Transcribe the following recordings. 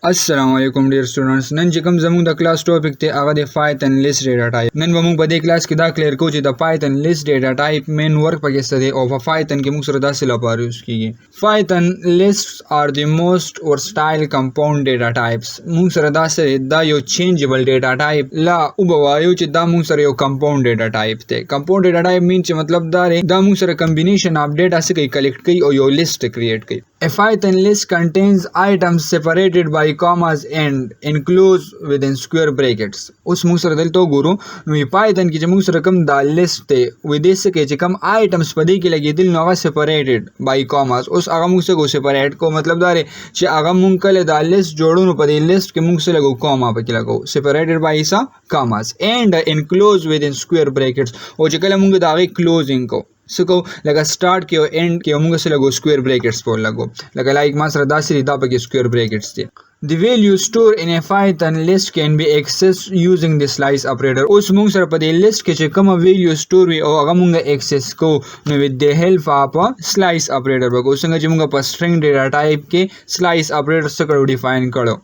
अस्सलाम वालेकुम dear students नन जे कम जमूं द क्लास टॉपिक ते आगा दे पाइथन लिस्ट डेटा टाइप नन बमू बदे क्लास की दा क्लियर को द Python list data type main work पके सदे ऑफ पाइथन के मुसर दा सिला पार यूज की Python lists are the most versatile compound data types मुसर दा से दा यो चेंजेबल डेटा टाइप ला उबवायो च दा मुसर यो कंपाउंड डेटा टाइप ते कंपाउंड डेटा टाइप मीन च मतलब दा मुसर कॉम्बिनेशन ऑफ डेटा से कई कलेक्ट कई और यो लिस्ट क्रिएट कई A Python list contains items separated by commas and enclosed within square brackets. उस मुसर दल तो गुरु नुई Python की जमुस रकम दा list ते विदेश के जकम items पदी के लगी दिल नवा separated by commas उस आगा मुसे को separate को मतलब दारे चे आगा मुंकले दा list जोड़ो नु पदी list के मुंग से लगो comma पे के लगो separated by सा commas and enclosed within square brackets और जकले मुंग दागे closing को सको लगा स्टार्ट के और एंड के मुंग से लगो स्क्वायर ब्रैकेट्स पर लगो लगा लाइक मासरा दासरी दा पे स्क्वायर ब्रैकेट्स थे The value stored in a Python list can be accessed using the slice operator. उस मुंग सर पदे list के चे कम value store हुई और अगर मुंगा access को with the help of slice operator बको उसंगा जे मुंगा पर string data type के slice operator से करो define करो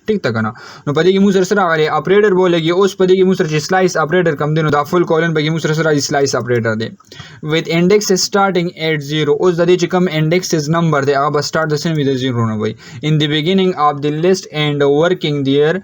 ठीक तक ना नो पदे की मुसर सरा वाले ऑपरेटर बोलेगी उस पदे की मुसर जे स्लाइस ऑपरेटर कम देनो दा फुल कॉलन पे की मुसर सरा स्लाइस ऑपरेटर दे विद इंडेक्स स्टार्टिंग एट 0 उस दे च कम इंडेक्स इज नंबर दे अब स्टार्ट द सेम विद 0 ना भाई in the beginning of the list and working their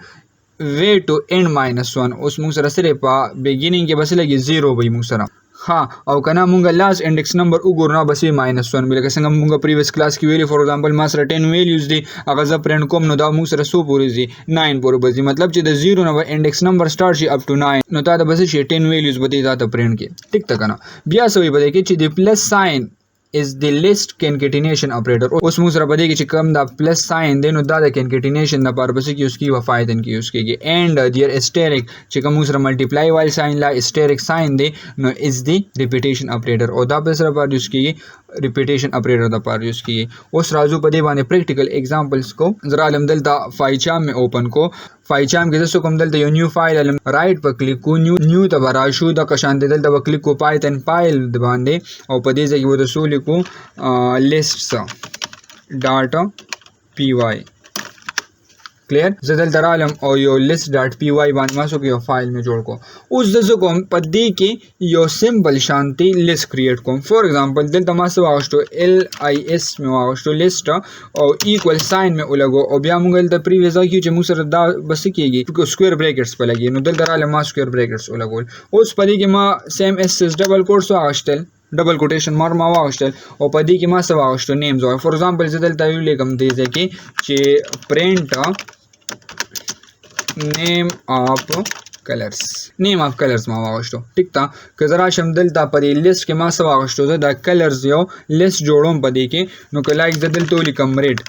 way to end -1 उस मुसर सरे पा बिगिनिंग के बस लगी 0 भाई मुसरा हाँ और कना मुंगा लास्ट इंडेक्स नंबर उगुरना बसी -1 मिले संग मुंगा प्रीवियस क्लास की वैल्यू फॉर एग्जांपल मासरा 10 वैल्यूज दी अगर जब प्रिंट कोम नो दा मुसरा सो पूरी जी 9 पूरी बजी मतलब चे the 0 number index number start शी अप टू 9 नो ता बसी 10 वैल्यूज बती दा प्रिंट के ठीक तक ना बिया सभी बदे के चे the plus sign is the list concatenation operator उस मुसरा बदे की चिकम दा प्लस साइन देनो दा concatenation दा पर्पस की उसकी व Python की यूज की एंड देयर asterisk चिकम मुसरा मल्टीप्लाई वाली साइन ला asterisk साइन दे नो इज द रिपीटेशन ऑपरेटर और दा दूसरा पर यूज की रिपीटेशन ऑपरेटर दा पर यूज की उस राजू पदे बाने प्रैक्टिकल एग्जांपल्स को जरा अलम दल दा फाइचाम में ओपन को फाइचाम के जसो कम दल दा न्यू फाइल अलम राइट पर क्लिक को न्यू तबराशु दा कशान दल दा क्लिक को Python फाइल दबांदे और पदे से वो तो को लिस्ट डाटा py क्लियर जदल दरालम और यो लिस्ट डॉट py बांध मासो की फाइल में जोड़ को उस दसो को पद्दी की यो सिंपल शांति लिस्ट क्रिएट को फॉर एग्जांपल दिल तमासो आवश्यक lis में आवश्यक लिस्ट और इक्वल साइन में उलगो और ब्या मुंगल द प्रीवियस की जे मुसर दा बस कीगी स्क्वायर ब्रैकेट्स पे लगी नो दिल दरालम मा स्क्वायर ब्रैकेट्स उलगो उस पद्दी की मा सेम एस डबल कोट्स आवश्यक डबल कोटेशन मार मावा हॉस्टल और पदी की मास सवा हॉस्टल नेम्स और फॉर एग्जांपल जदल तविले कम दे कि चे प्रिंट नेम ऑफ कलर्स मावा हॉस्टल ठीक था कि जरा शमदल ता पदी लिस्ट के मास सवा हॉस्टल द कलर्स यो लिस्ट जोड़ों पदी के नो लाइक जदल तोली कम रेट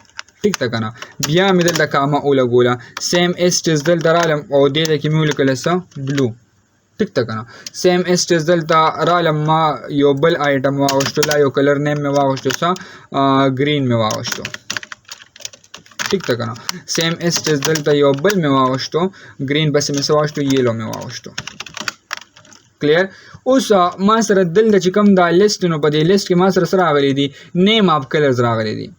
ठीक तक ना बिया मिदल दा कामा ओला गोला सेम एस दल दरालम और दे कि मूल कलसा ब्लू ठीक तक ना सेम एस दल ता रालम्मा यो बल आइटम वागोष्टो ला यो कलर नेम में वागोष्टो सा ग्रीन में वागोष्टो ठीक तक ना सेम एस दल ता यो बल में वागोष्टो ग्रीन बस में वागोष्टो येलो में वागोष्टो क्लियर उस मासर दिल द चिकम दा लिस्ट नो पदे लिस्ट के मासर सरा आगली दी नेम ऑफ कलर्स रागली दी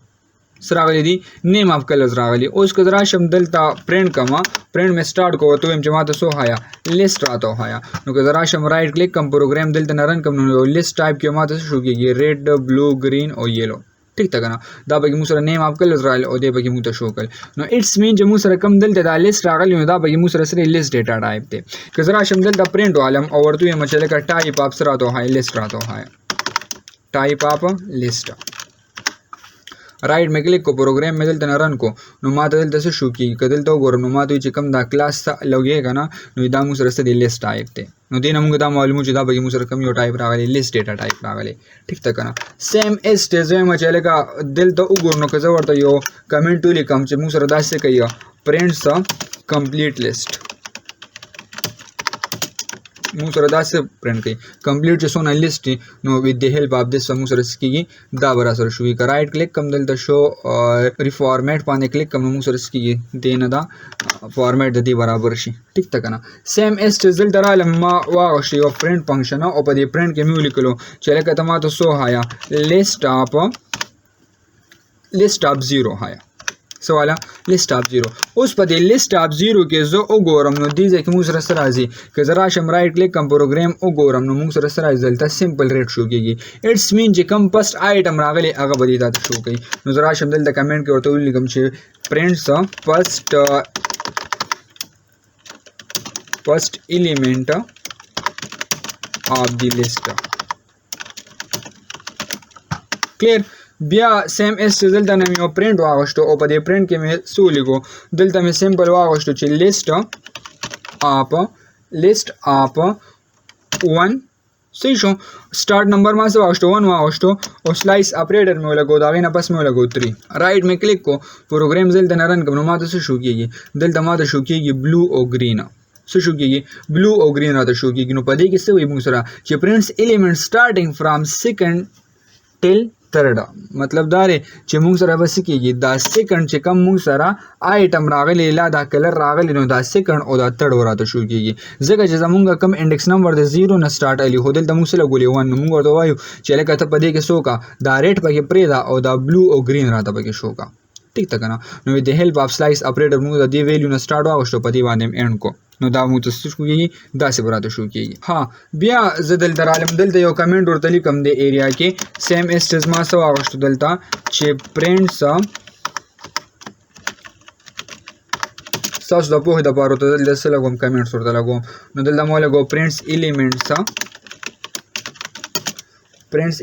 सरागली दी नेम ऑफ कलर्स रागली उसको जरा शमदल ता प्रिंट कमा प्रिंट में स्टार्ट को तो जमा तो सो हाया लिस्ट रातो हाया नो जरा शम राइट क्लिक कम प्रोग्राम दिल तना रन कम नो लिस्ट टाइप के माते शो की रेड ब्लू ग्रीन और येलो ठीक तक ना दा बगी मुसरा नेम ऑफ कलर्स राल और दे बगी मुता शो कल नो इट्स मीन जे मुसरा कम दिल ता लिस्ट रागली नो दा बगी मुसरा सरे लिस्ट डेटा टाइप ते कि जरा शम दिल ता प्रिंट वालम और तो ये मचले का टाइप ऑफ सरा तो हाई लिस्ट रातो हाय टाइप ऑफ लिस्ट राइट में क्लिक को प्रोग्राम में दिल रन को नुमा दिल दसे शू की कदिल तो गोर नुमा तो चिकम दा क्लास लगेगा ना नु दा मुसर से लिस्ट टाइप ते नु दिन हम दा मालूम जुदा बगी मुसर कम यो टाइप रागले लिस्ट डेटा टाइप रागले ठीक तक ना सेम एस टेजे में चलेगा दिल तो उगोर नो कजा वर्ता यो कमेंट टूली कम चे मुसर दास से कहियो प्रिंट सा कंप्लीट लिस्ट मुसर दास से प्रिंट की कंप्लीट जो सोना list know with the help of this मुसर की दा बरा सर शुई का राइट क्लिक कम दल द शो और रिफॉर्मेट पाने क्लिक कम मुसर की देना दा फॉर्मेट दी बराबर शी ठीक तक ना सेम एस रिजल्ट दरा लम्मा वा शी ऑफ प्रिंट फंक्शन और पदी प्रिंट के म्यू लिखलो चले का तमा तो सो हाया लिस्ट ऑफ 0 हाया سوالا لیست اف 0. اوس په دې لیست اف 0 کې زه وګورم نو دې ځکه موږ سره راځي که زه راشم رائټ کلیک کوم پروګرام وګورم نو موږ سره راځي دلته سمپل ریټ شو کیږي اټس مین چې کوم فرست آیټم راغلی هغه به دې ته شو کوي نو زه راشم دلته کمنټ کې ورته ولیکم چې پرنټس فرست element of the list. clear. بیا سیم اس دلته مې یو پرنټ واغشتو او په دې پرنټ کې مې څه ولیکو دلته مې سمپل واغشتو چې لیست اپ 1 صحیح شو سٹارټ نمبر ما څه واغشتو 1 واغشتو او سلایس اپریټر مې ولګو دا غینه پس مې ولګو 3 رائټ مې کلیک کو پروګرام دلته نه رن کوم نو ما ته څه شو کیږي دلته ما ته شو کیږي بلو او گرین څه شو کیږي بلو او گرین راته شو کیږي نو په دې کې څه وي موږ سره چې پرنټس element starting from second till third مطلب دا دی چې موږ سره بس کیږي دا سیکنډ چې کم موږ سره آیټم راغلی لا دا کلر راغلی نو دا سیکنډ او دا تھرډ وراته شو کیږي ځکه چې زمونږ کم انډیکس نمبر د 0 نه سٹارټ الی هو دلته موږ سره ګولې 1 نو موږ ورته وایو چې لکه ته په دې کې سوکا دا ریډ پکې پرې دا او دا بلو او گرین راته پکې شوکا ٹھیک تا کنه نو د هیلپ اف سلایس اپریټر موږ د دې ویلیو نه سٹارټ واغشتو په دې باندې اینډ کو نو دا موږ ته څه کیږي دا څه براته شو کیږي ها بیا زه دلته رالم دلته یو کمنټ ورته لیکم د ایریا کې سیم اسټز ما څه واغشتو دلته چې پرنټس تاسو د پوهې د پاره ته دلته څه لګوم کمنټس ورته لګوم نو دلته مو لګو پرنټس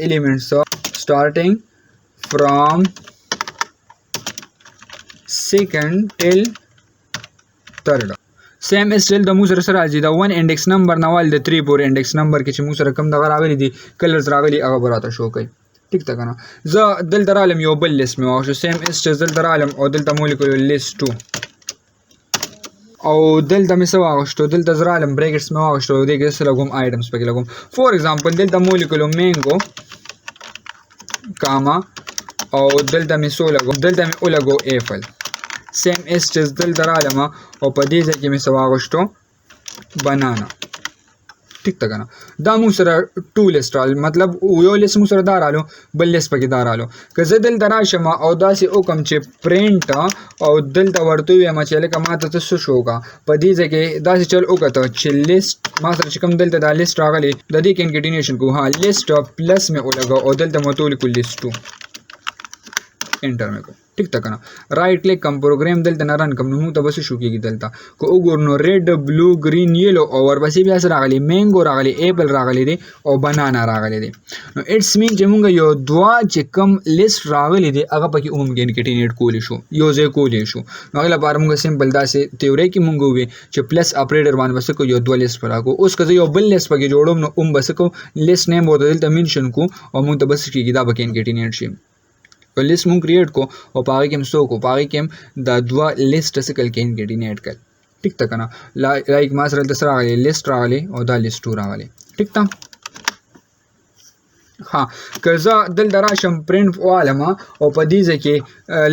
ایلیمنټس starting from second till third سیم اسټل د موږ سره راځي دا 1 انډیکس نمبر نه وال د 3 پورې انډیکس نمبر کې چې موږ سره کم دغه راغلي دي کلرز راغلي هغه براته شو کوي ٹھیک تا کنه زه دلته رالم یو بل لیست مې واخښو سیم اسټل دلته رالم او دلته مو لیکلو لیست 2 او دلته مې څه واغشتو دلته زه رالم بریکټس مې واغشتو دې کې څه لګوم آیټمس پکې لګوم فور ایگزامپل دلته مو لیکلو مینګو کاما او دلته مې څه لګوم دلته مې ولګو ایپل سیم اسټز دلته رالم او په دې ځای کې مې څه واغشتو بنانا ٹھیک تا کنه دا موږ سره ټو لیست رال مطلب یو لیست موږ سره دا رالو بل لیست پکې دا رالو که زه دلته راشم او داسې وکم چې پرنټ او دلته ورته وایم چې لکه ما ته څه شو کا په دې ځای کې داسې چل وکړه چې لیست ما سره چې کوم دلته دا لیست راغلی د دې کنکټینیشن کو ها لیست پلس مې ولګاو او دلته مو ټول کو لیست 2 انټر مې کو ٹھیک تا کنه رائټ کلیک کم پروګرام دلته نه رن کم نو موږ ته بس شو کیږي دلته کو وګور نو ریډ بلو گرین یلو او ورپسې بیا سره راغلی مینګو راغلی ایپل راغلی دی او بنانا راغلی دی نو اټس مین چې موږ یو دوا چې کم لیست راغلی دی هغه پکې عمومي کنټینیټ کولی شو یو ځای کولی شو نو هغه لپاره موږ سمپل داسې تیوري کې موږ وی چې پلس اپریټر باندې بس کو یو دوا لیست پر راکو اوس که یو بل لیست پکې جوړوم نو بس کو لیست نیم ورته دلته منشن کو او موږ ته بس کیږي دا پکې کنټینیټ شي لیست مونږ کریټ کو او پاره کې هم سو کو پاره کې هم دا دوا لیست سکل کې انګډینیټ کړ ٹھیک تا کنه لایک ما سره تاسو راغلی لیست راغلی او دا لیست راغلی ٹھیک تا ها کزه دل دراشم پرنټ والما او په دې ځکه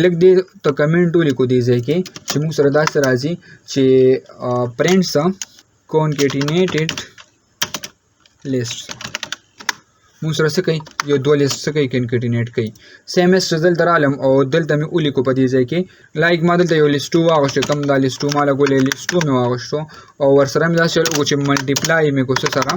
لګ دې ته کمنټ ولیکو دې ځکه چې موږ سره داسې راځي چې پرنټس کونکټینیټډ لیست موږ سره څه کوي یو دوه لیست څه کوي کنکټینیټ کوي سیم اس رزلټ درالم او دلته مې ولیکو په دې ځای کې لایک ما دلته یو لیست 2 واغشته کم دا لیست 2 ما لګولې لیست 2 مې واغشتو او ورسره مې دا شل او چې ملټیپلای مې کو سره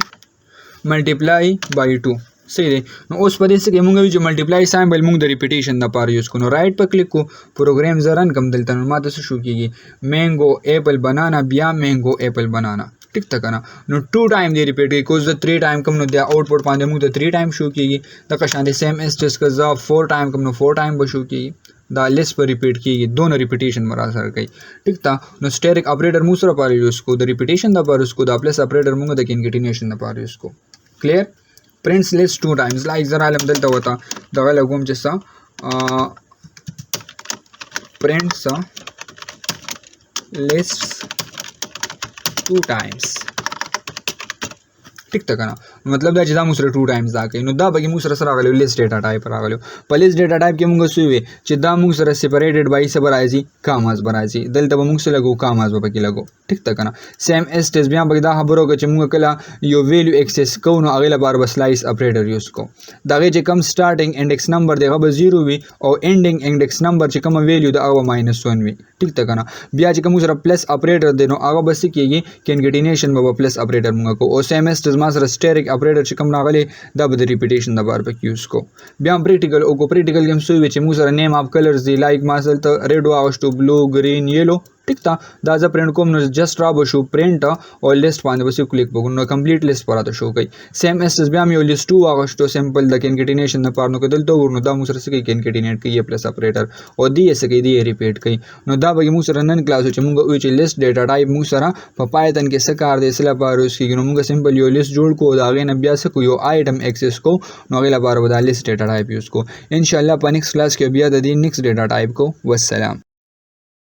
ملټیپلای بای 2 صحیح دی نو اوس په دې کې موږ وی چې ملټیپلای سامبل موږ د ریپیټیشن لپاره یوز کوو رائټ په کلیک کو پروګرام زرن کم دلته نو ما ته شو کیږي مینګو ایپل بنانا بیا مینګو ایپل بنانا ٹھیک تا کنه نو 2 ټایم دی ریپیټ کی کوز د 3 ټایم کم نو د آوټپوټ باندې موږ د 3 ټایم شو کیږي د قشان دي سیم اسټس کا ز 4 ټایم کم نو 4 ټایم به شو کیږي دا لیست پر ریپیټ کیږي دوه ریپیټیشن مرا سره کوي ٹھیک تا نو سټیریک اپریټر موږ سره پاره یوز کو د ریپیټیشن د پاره یوز کو د پلس اپریټر موږ د کنکټینیشن د پاره یوز کو کلیر پرنټس لیست 2 ټایمز لایک زرا علم دلته وتا دغه لګوم چې څه پرنټس لیست 2 times ټیک ته کنه مطلب دا چې دا موږ سره 2 ټایمز دا کوي نو دا به موږ سره راغلی لیست ډیټا ټایپ راغلی په لیست ډیټا ټایپ کې موږ سوي چې دا موږ سره سیپریټډ بای څه راځي کاماز راځي دلته به موږ سره لګو کاماز به کې لګو ټیک ته کنه سیم اس ټیس بیا به دا خبرو کې چې موږ کله یو ویلیو ایکسس کو نو هغه لپاره به سلایس اپریټر یوز کو دا چې کم سٹارټینګ انډیکس نمبر دی هغه به 0 وي او انډینګ انډیکس نمبر چې کوم ویلیو دا هغه -1 وي ټیک ته کنه بیا چې کوم سره پلس اپریټر دی نو هغه بس کېږي کنکټینیشن به پلس اپریټر موږ کو او سیم اس ټیس ما سره سټیریک اپریټر چې کوم راغلی دا به د ریپیټیشن د بار په یوز کو بیا پریکټیکل او کو پریکټیکل کې هم سوي چې موږ سره نیم اف کلرز دی لایک ما سره ریډ واغشتو بلو گرین یلو ټیک تا دا ز پرینټ کوم نو جست را به شو پرینټ او لیست باندې بس کلیک وکړو نو کمپلیټ لیست پراته شو کوي سیم اس بیا مې یو لیست واغشتو سمپل د کنکټینیشن نه پارنو کدل ته ورنو دا موږ سره سکی کنکټینیټ کوي پلس اپریټر او دی اس کوي دی ریپیټ کوي نو دا به موږ سره نن کلاس چې موږ وی چې لیست ډیټا ټایپ موږ سره په پایتن کې څه کار دی سره پاروس کې نو موږ سمپل یو لیست جوړ کو دا غي نه بیا څه کو یو آیټم ایکسس کو نو غي لپاره به دا لیست ډیټا ټایپ یوز کو ان شاء الله په نیکسٹ کلاس کې بیا د دې نیکسٹ ډیټا ټایپ کو والسلام